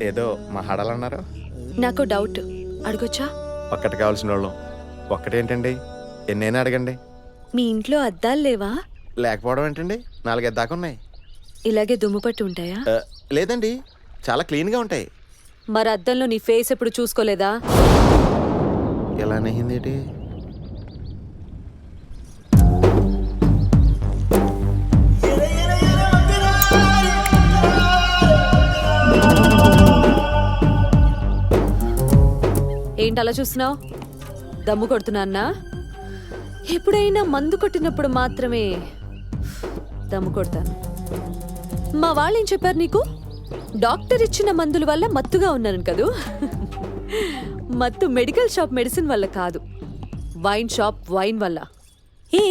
ఏదో మాట్లాడాలన్నారు. నాకు డౌట్, అడగొచ్చా? ఒక్కటి కావాల్సిన వాళ్ళం. ఒక్కటేంటండి, ఎన్నైనా అడగండి. మీ ఇంట్లో అద్దాలు లేవా? లేకపోవడం ఏంటండి, 4 దాకా ఉన్నాయి. ఇలాగే దుమ్ము పట్టి ఉంటాయా? లేదండి, చాలా క్లీన్గా ఉంటాయి. మరి అద్దంలో నీ ఫేస్ ఎప్పుడు చూసుకోలేదా? ఎలా నయ్యిందేటి? ఏంటి అలా చూస్తున్నావు? దమ్ము కొడుతున్నా? ఎప్పుడైనా మందు కొట్టినప్పుడు మాత్రమే దమ్ము కొడతాను. మా వాళ్ళు ఏం చెప్పారు నీకు? డాక్టర్ ఇచ్చిన మందుల వల్ల మత్తుగా ఉన్నాను కదూ. మత్తు మెడికల్ షాప్ మెడిసిన్ వల్ల కాదు, వైన్ షాప్ వైన్ వల్ల. ఏ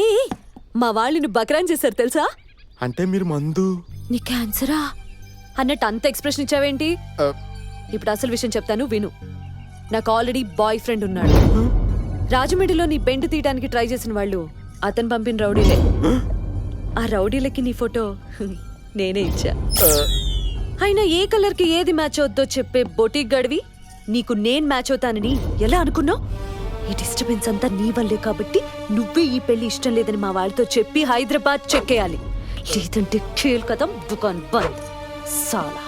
మా వాళ్ళని బకరాన్ చేశారు తెలుసా? అంటే మీరు మందు? నీ క్యాన్సరా అన్నట్టు అంత ఎక్స్ప్రెషన్ ఇచ్చావేంటి? ఇప్పుడు అసలు విషయం చెప్తాను, విను. నాకు ఆల్రెడీ బాయ్ ఫ్రెండ్ ఉన్నాడు. రాజమండ్రిలో నీ బెండ్ తీయడానికి ట్రై చేసిన వాళ్ళు అతను పంపిన రౌడీలే. ఆ రౌడీలకి నీ ఫోటో నేనే ఇచ్చా. అయినా ఏ కలర్కి ఏది మ్యాచ్ అవుద్దో చెప్పే బొటిక్ గడివి నీకు నేను మ్యాచ్ అవుతానని ఎలా అనుకున్నావు? ఈ డిస్టర్బెన్స్ అంతా నీ వల్లే కాబట్టి నువ్వే ఈ పెళ్లి ఇష్టం లేదని మా వాళ్ళతో చెప్పి హైదరాబాద్ చెక్కేయాలి. లేదంటే ఖేల్ కదం దుకాన్ బంద్ సాలా.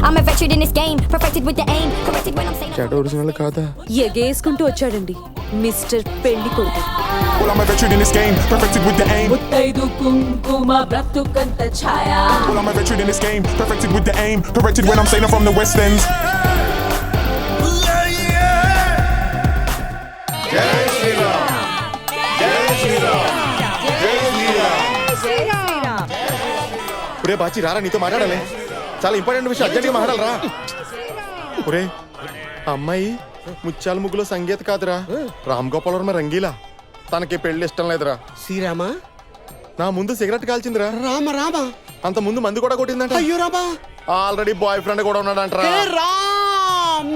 I'm a veteran in this game, perfected with the aim, corrected when I'm saying. చెడ ఒరిజినల్ కాదా? ఎగేసుకుంటూ వచ్చాడండి మిస్టర్ పెళ్లి కొడుకు. Well, I'm a veteran in this game, perfected with the aim. ముత్తైదు కుంకుమ బ్రతుకంత ఛాయ. Well, I'm a veteran in this game, perfected with the aim, corrected when I'm saying I'm from the West End. ఒరే బాచి రారా, నీతో మాట్లాడాలి. చాలా important విషయం, అర్జెంట్గా మాట్లాడాలరా. ఒరే అమ్మాయి ముత్యాల ముగ్గులో సంగీత కాదురా, రామ్ గోపాల్ వర్మ రంగీలా. తనకి పెళ్లి ఇష్టం లేదురా. శ్రీరామా? నా ముందు సిగరెట్ కాల్చిందిరా. రామ రామ? అంత ముందు మందు కూడా కొట్టిందంట. అయ్యో రామా, ఆల్రెడీ బాయ్ ఫ్రెండ్ కూడా ఉన్నాడంటరా. రామ్.